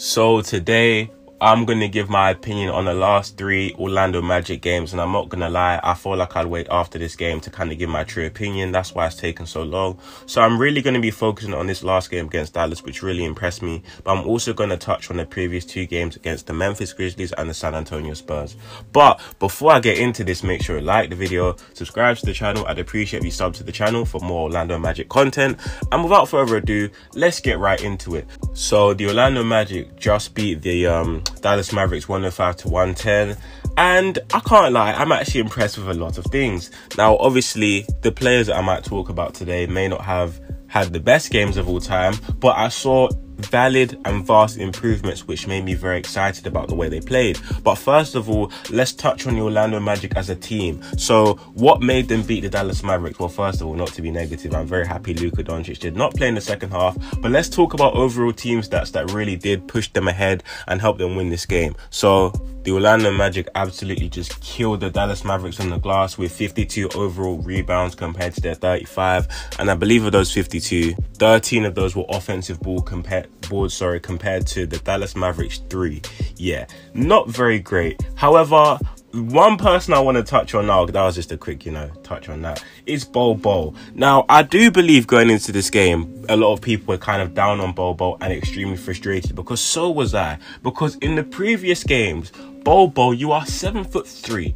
So today I'm going to give my opinion on the last 3 Orlando Magic games, and I'm not going to lie, I feel like I'd wait after this game to kind of give my true opinion. That's why it's taken so long. So I'm really going to be focusing on this last game against Dallas, which really impressed me, but I'm also going to touch on the previous 2 games against the Memphis Grizzlies and the San Antonio Spurs. But before I get into this, make sure you like the video, subscribe to the channel. I'd appreciate if you sub to the channel for more Orlando Magic content. And without further ado, let's get right into it. So the Orlando Magic just beat the Dallas Mavericks 105-110, and I can't lie, I'm actually impressed with a lot of things. Now obviously the players that I might talk about today may not have had the best games of all time, but I saw valid and vast improvements which made me very excited about the way they played. But first of all, let's touch on the Orlando Magic as a team. So what made them beat the Dallas Mavericks? Well, first of all, not to be negative, I'm very happy Luka Doncic did not play in the second half, but let's talk about overall team stats that really did push them ahead and help them win this game. So the Orlando Magic absolutely just killed the Dallas Mavericks on the glass with 52 overall rebounds compared to their 35, and I believe of those 52, 13 of those were offensive compared to the Dallas Mavericks 3. Yeah, not very great. However, one person I want to touch on now, that was just a quick, touch on that, is Bol Bol. Now, I do believe going into this game, a lot of people were kind of down on Bol Bol and extremely frustrated, because so was I. Because in the previous games, Bol Bol, you are 7'3".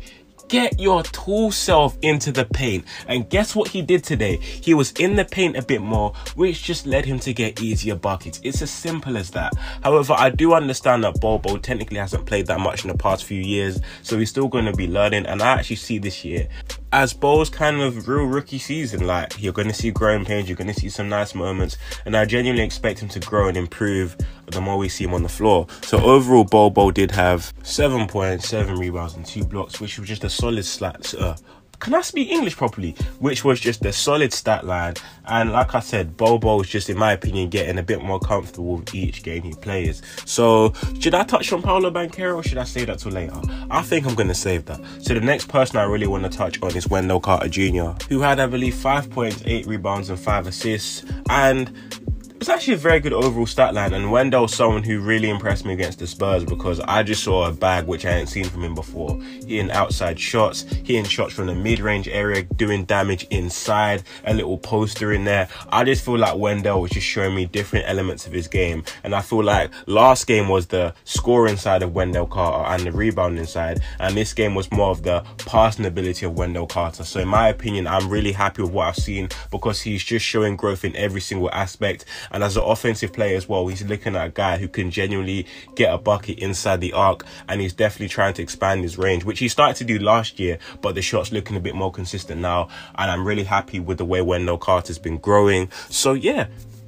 Get your tall self into the paint, and guess what he did today? He was in the paint a bit more, which just led him to get easier buckets. It's as simple as that. However, I do understand that Bol Bol technically hasn't played that much in the past few years, so he's still going to be learning, and I actually see this year as Bol's kind of real rookie season. Like, you're going to see growing pains, you're going to see some nice moments, and I genuinely expect him to grow and improve the more we see him on the floor. So overall, Bol did have 7 points, 7 rebounds and 2 blocks, which was just a solid can I speak English properly? Which was just a solid stat line. And like I said, Bol is just, in my opinion, getting a bit more comfortable with each game he plays. So should I touch on Paolo Banchero, or should I save that till later? I think I'm going to save that. So the next person I really want to touch on is Wendell Carter Jr., who had, I believe, 5 points, 8 rebounds and 5 assists. And it's actually a very good overall stat line, and Wendell's someone who really impressed me against the Spurs, because I just saw a bag which I hadn't seen from him before. Hitting outside shots, hitting shots from the mid-range area, doing damage inside, a little poster in there. I just feel like Wendell was just showing me different elements of his game, and I feel like last game was the scoring side of Wendell Carter and the rebounding side, and this game was more of the passing ability of Wendell Carter. So in my opinion, I'm really happy with what I've seen, because he's just showing growth in every single aspect. And as an offensive player as well, he's looking at a guy who can genuinely get a bucket inside the arc, and he's definitely trying to expand his range, which he started to do last year, but the shot's looking a bit more consistent now, and I'm really happy with the way Wendell Carter's been growing. So yeah,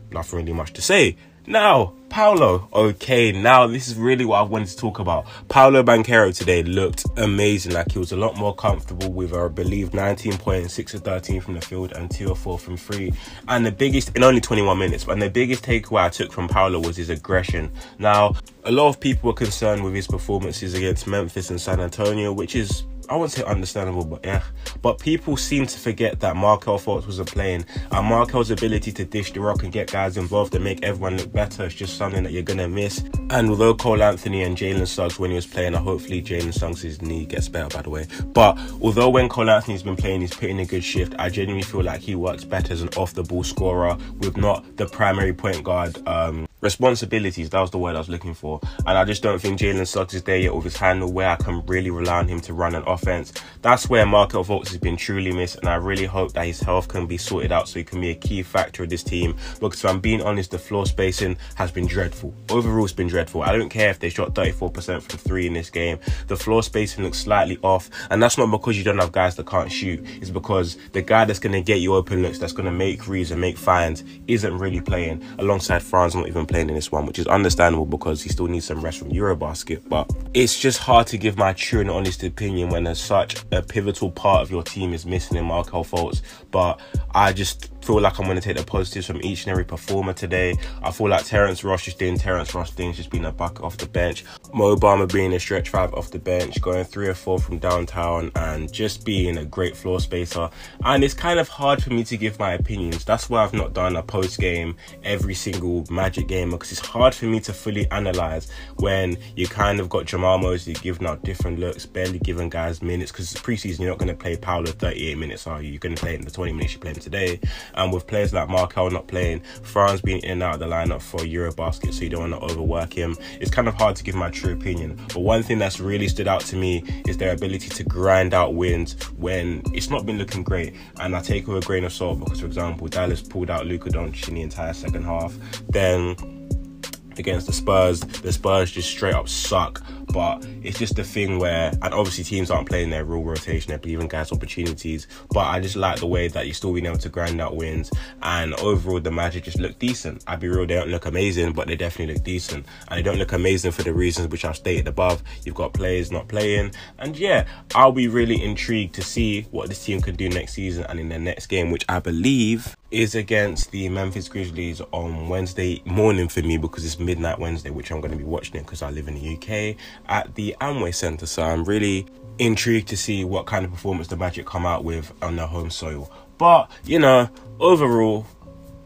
nothing really much to say. Now, Paolo. Okay, now this is really what I wanted to talk about. Paolo Banchero today looked amazing. Like, he was a lot more comfortable with, I believe, 19 points, 6 of 13 from the field and 2 of 4 from 3. And the biggest, in only 21 minutes, and the biggest takeaway I took from Paolo was his aggression. Now, a lot of people were concerned with his performances against Memphis and San Antonio, which is, I wouldn't say understandable, but yeah. But people seem to forget that Markelle Fultz wasn't playing, and Markelle's ability to dish the rock and get guys involved and make everyone look better is just something that you're going to miss. And although Cole Anthony and Jalen Suggs, when he was playing, hopefully Jalen Suggs' knee gets better, by the way. But although when Cole Anthony's been playing, he's putting a good shift, I genuinely feel like he works better as an off-the-ball scorer with not the primary point guard responsibilities. That was the word I was looking for. And I just don't think Jalen Suggs is there yet with his handle where I can really rely on him to run an offense. That's where Markelle Fultz has been truly missed, and I really hope that his health can be sorted out so he can be a key factor of this team, because if I'm being honest, the floor spacing has been dreadful. Overall, it's been dreadful. I don't care if they shot 34% from 3 in this game. The floor spacing looks slightly off, and that's not because you don't have guys that can't shoot. It's because the guy that's going to get you open looks, that's going to make reads and make finds, isn't really playing, alongside Franz not even playing in this one, which is understandable because he still needs some rest from Eurobasket. But it's just hard to give my true and honest opinion when there's such a pivotal part of your team is missing in Markelle Fultz. But I just feel like I'm going to take the positives from each and every performer today. I feel like Terrence Ross just doing Terrence Ross things, just being a bucket off the bench. Mo Bamba being a stretch 5 off the bench, going 3 or 4 from downtown, and just being a great floor spacer. And it's kind of hard for me to give my opinions. That's why I've not done a post game every single Magic game, because it's hard for me to fully analyze when you kind of got Jamal Mosley giving out different looks, barely giving guys minutes, because it's preseason. You're not going to play Paolo 38 minutes, are you? You're going to play in the 20 minutes you played him today. And with players like Markel not playing, Franz being in and out of the lineup for Eurobasket, so you don't want to overwork him, it's kind of hard to give my true opinion. But one thing that's really stood out to me is their ability to grind out wins when it's not been looking great. And I take it with a grain of salt because, for example, Dallas pulled out Luka Doncic in the entire second half. Then against the Spurs just straight up suck. But it's just a thing where, and obviously teams aren't playing their real rotation, they're giving guys opportunities, but I just like the way that you're still being able to grind out wins. And overall the Magic just look decent. I'll be real, they don't look amazing, but they definitely look decent. And they don't look amazing for the reasons which I've stated above. You've got players not playing, and yeah, I'll be really intrigued to see what this team can do next season and in their next game, which I believe is against the Memphis Grizzlies on Wednesday morning for me, because it's midnight Wednesday, which I'm going to be watching it because I live in the UK at the Amway Centre. So I'm really intrigued to see what kind of performance the Magic come out with on their home soil. But, you know, overall,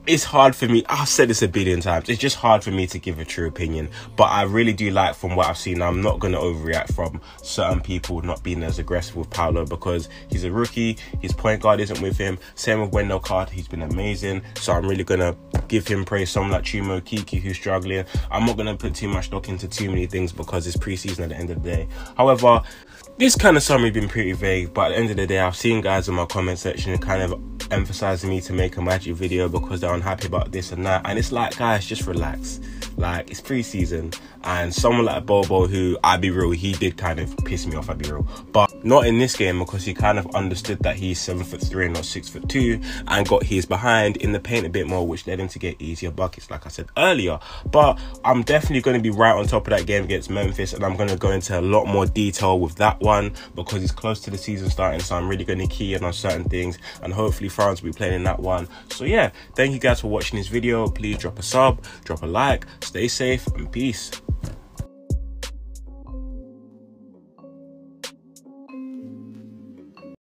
it's hard for me. I've said this a billion times. It's just hard for me to give a true opinion. But I really do like, from what I've seen, I'm not going to overreact from certain people not being as aggressive with Paolo, because he's a rookie. His point guard isn't with him. Same with Wendell Carter. He's been amazing. So I'm really going to give him praise. Someone like Chuma Okeke, who's struggling. I'm not going to put too much stock into too many things because it's preseason at the end of the day. However, this kind of summary been pretty vague, but at the end of the day, I've seen guys in my comment section kind of emphasizing me to make a Magic video because they're unhappy about this and that. And it's like, guys, just relax. Like, it's preseason, and someone like Bobo, who, I'll be real, he did kind of piss me off, I'll be real. But not in this game, because he kind of understood that he's 7'3" and not 6'2", and got his behind in the paint a bit more, which led him to get easier buckets, like I said earlier. But I'm definitely going to be right on top of that game against Memphis, and I'm going to go into a lot more detail with that one because it's close to the season starting. So I'm really going to key in on certain things, and hopefully France will be playing in that one. So yeah, thank you guys for watching this video. Please drop a sub, drop a like, stay safe, and peace.